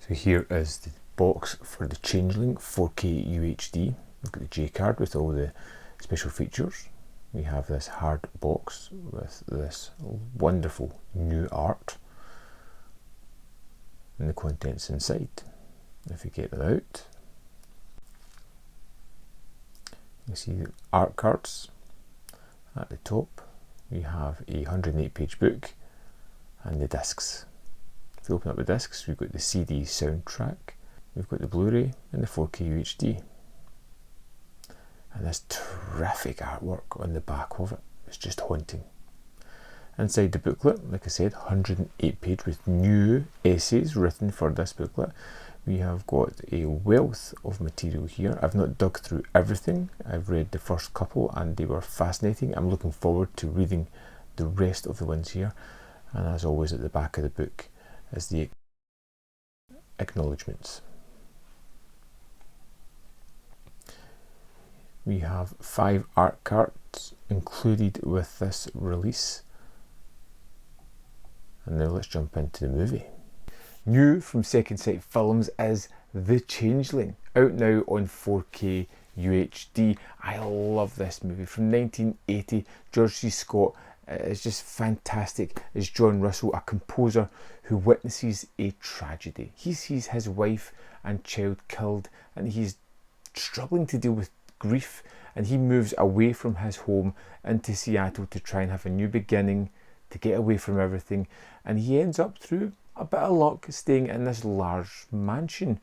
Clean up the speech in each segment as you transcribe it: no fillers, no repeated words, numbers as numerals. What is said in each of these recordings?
So here is the box for the Changeling 4K UHD. We've got the J card with all the special features. We have this hard box with this wonderful new art and the contents inside. If you get them out, you see the art cards at the top. We have a 108-page book and the discs. If you open up the discs, we've got the CD soundtrack, we've got the Blu Ray and the 4K UHD. And this terrific artwork on the back of it is just haunting. Inside the booklet, like I said, 108 page with new essays written for this booklet. We have got a wealth of material here. I've not dug through everything. I've read the first couple and they were fascinating. I'm looking forward to reading the rest of the ones here. And as always, at the back of the book is the acknowledgements. We have 5 art cards included with this release. And now let's jump into the movie. New from Second Sight Films is The Changeling, out now on 4K UHD. I love this movie. From 1980, George C. Scott is just fantastic as John Russell, a composer who witnesses a tragedy. He sees his wife and child killed and he's struggling to deal with grief, and he moves away from his home into Seattle to try and have a new beginning, to get away from everything, and he ends up, through a bit of luck, staying in this large mansion.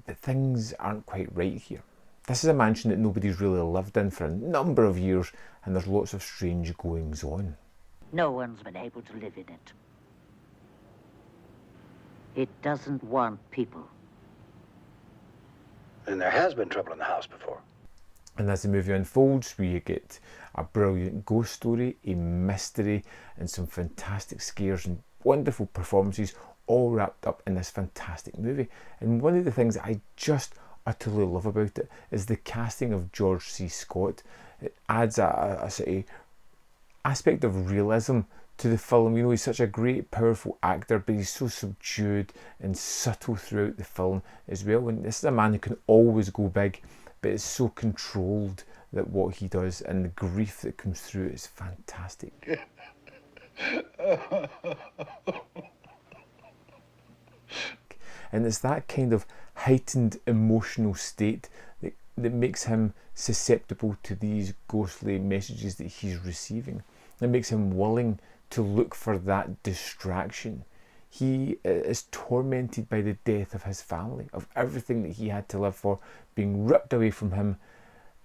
But things aren't quite right here. This is a mansion that nobody's really lived in for a number of years, and there's lots of strange goings on. No one's been able to live in it. It doesn't want people. And there has been trouble in the house before. And as the movie unfolds, we get a brilliant ghost story, a mystery, and some fantastic scares and wonderful performances, all wrapped up in this fantastic movie. And one of the things that I just utterly love about it is the casting of George C. Scott. It adds a sort of aspect of realism to the film. You know, he's such a great, powerful actor, but he's so subdued and subtle throughout the film as well. And this is a man who can always go big, but is so controlled that what he does, and the grief that comes through is fantastic. And it's that kind of heightened emotional state that makes him susceptible to these ghostly messages that he's receiving. It makes him willing to look for that distraction. He is tormented by the death of his family, of everything that he had to live for being ripped away from him,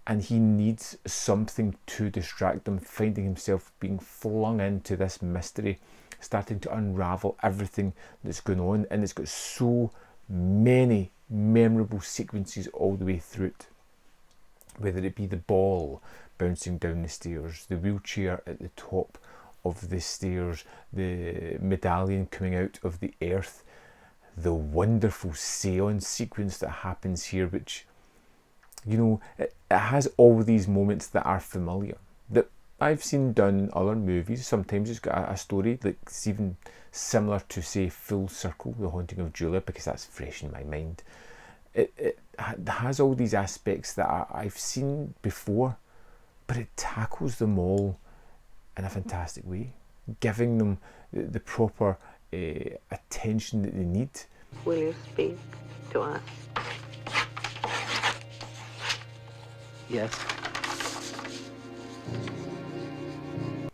and he needs something to distract him, finding himself being flung into this mystery, starting to unravel everything that's going on. And it's got so many memorable sequences all the way through it, whether it be the ball bouncing down the stairs, the wheelchair at the top of the stairs, the medallion coming out of the earth, the wonderful seance sequence that happens here, which, you know, it has all these moments that are familiar, that I've seen done in other movies. Sometimes it's got a story that's even similar to, say, Full Circle, The Haunting of Julia, because that's fresh in my mind. It has all these aspects that I've seen before, but it tackles them all in a fantastic way, giving them the proper attention that they need. Will you speak to us? Yes.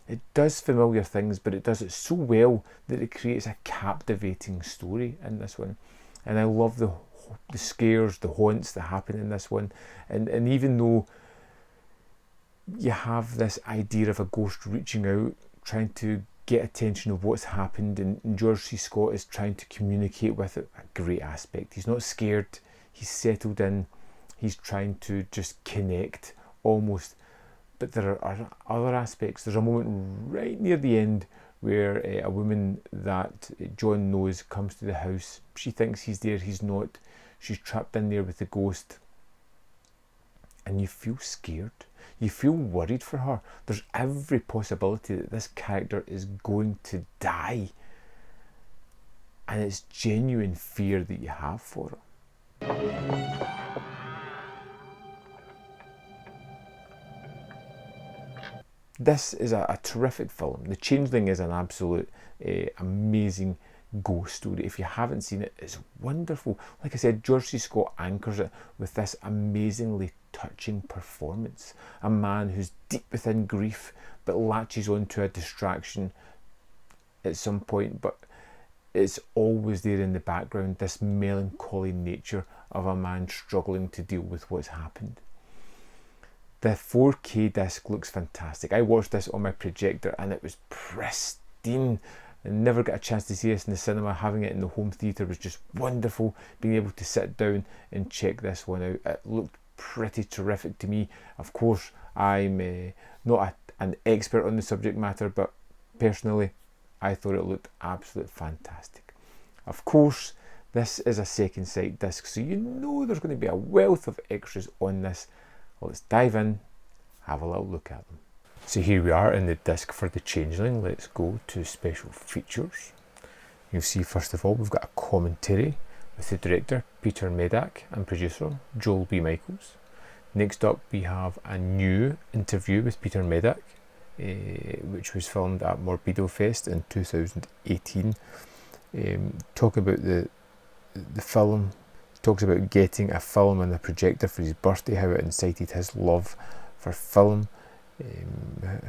It does familiar things, but it does it so well that it creates a captivating story in this one. And I love the scares, the haunts that happen in this one. And even though you have this idea of a ghost reaching out, trying to get attention of what's happened, and George C. Scott is trying to communicate with it, a great aspect. He's not scared, he's settled in, he's trying to just connect almost. But there are other aspects. There's a moment right near the end where a woman that John knows comes to the house. She thinks he's there, he's not. She's trapped in there with the ghost. And you feel scared. You feel worried for her. There's every possibility that this character is going to die. and it's genuine fear that you have for her. This is a terrific film. The Changeling is an absolute amazing ghost story. If you haven't seen it, it's wonderful. Like I said, George C. Scott anchors it with this amazingly touching performance. A man who's deep within grief but latches onto a distraction at some point, but it's always there in the background, this melancholy nature of a man struggling to deal with what's happened. The 4K disc looks fantastic. I watched this on my projector and it was pristine. I never got a chance to see this in the cinema. Having it in the home theatre was just wonderful. Being able to sit down and check this one out, it looked pretty terrific to me. Of course, I'm not an expert on the subject matter, but personally, I thought it looked absolutely fantastic. Of course, this is a second sight disc, so you know there's going to be a wealth of extras on this. Well, let's dive in, have a little look at them. So here we are in the disc for The Changeling. Let's go to special features. You'll see first of all we've got a commentary with the director Peter Medak and producer Joel B. Michaels. Next up we have a new interview with Peter Medak, which was filmed at Morbido Fest in 2018. Talking about the film. Talks about getting a film and a projector for his birthday, how it incited his love for film.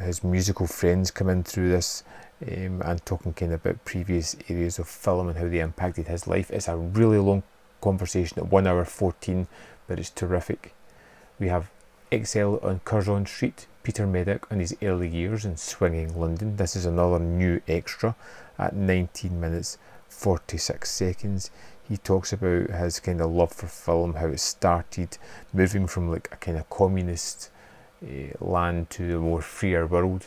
His musical friends come in through this and talking kind of about previous areas of film and how they impacted his life. It's a really long conversation at 1 hour 14, but it's terrific. We have Exile on Curzon Street, Peter Medak on his early years in swinging London. This is another new extra at 19 minutes 46 seconds. He talks about his kind of love for film, how it started moving from like a kind of communist land to a more freer world.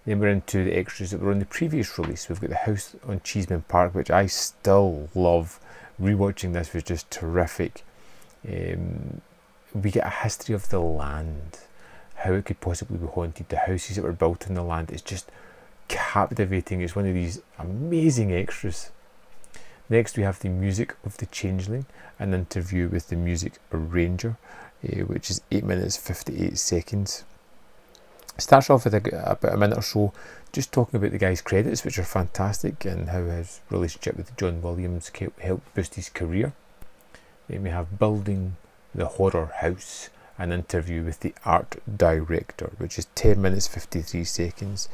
Then we're into the extras that were on the previous release. We've got The House on Cheeseman Park, which I still love. Rewatching this was just terrific. We get a history of the land, how it could possibly be haunted, the houses that were built on the land. It's just captivating. It's one of these amazing extras. Next we have the music of The Changeling, an interview with the music arranger, which is 8 minutes 58 seconds. Starts off with about a minute or so just talking about the guy's credits, which are fantastic, and how his relationship with John Williams helped boost his career. Then we have Building the Horror House, an interview with the art director, which is 10 minutes 53 seconds.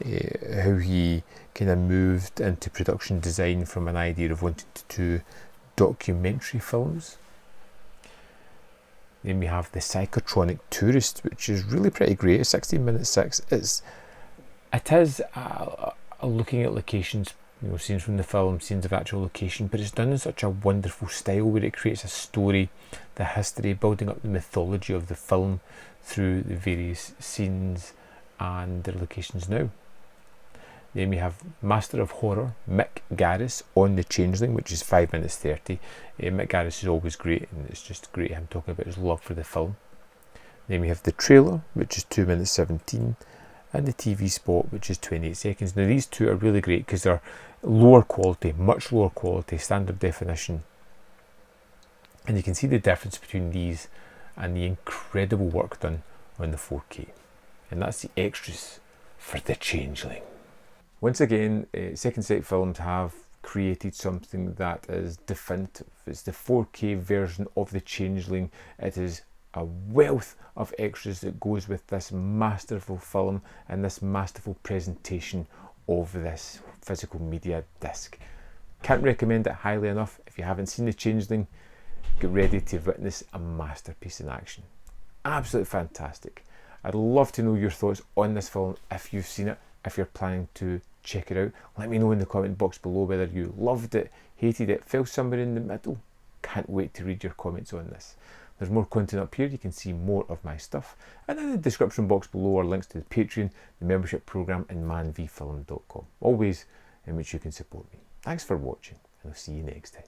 How he kind of moved into production design from an idea of wanting to do documentary films. Then we have The Psychotronic Tourist, which is really pretty great. It's 16 minutes 6. It is looking at locations, you know, scenes from the film, scenes of actual location, but it's done in such a wonderful style where it creates a story, the history, building up the mythology of the film through the various scenes and the locations now. Then we have Master of Horror, Mick Garris on The Changeling, which is 5 minutes 30. Mick Garris is always great, and it's just great him talking about his love for the film. Then we have the trailer, which is 2 minutes 17, and the TV spot, which is 28 seconds. Now these two are really great because they're lower quality, much lower quality, standard definition. And you can see the difference between these and the incredible work done on the 4K. And that's the extras for The Changeling. Once again, Second Sight Films have created something that is definitive. It's the 4K version of The Changeling. It is a wealth of extras that goes with this masterful film and this masterful presentation of this physical media disc. Can't recommend it highly enough. If you haven't seen The Changeling, get ready to witness a masterpiece in action. Absolutely fantastic. I'd love to know your thoughts on this film if you've seen it, if you're planning to check it out. Let me know in the comment box below whether you loved it, hated it, fell somewhere in the middle. Can't wait to read your comments on this. There's more content up here. You can see more of my stuff. And in the description box below are links to the Patreon, the membership program, and manvfilm.com. All ways in which you can support me. Thanks for watching, and I'll see you next time.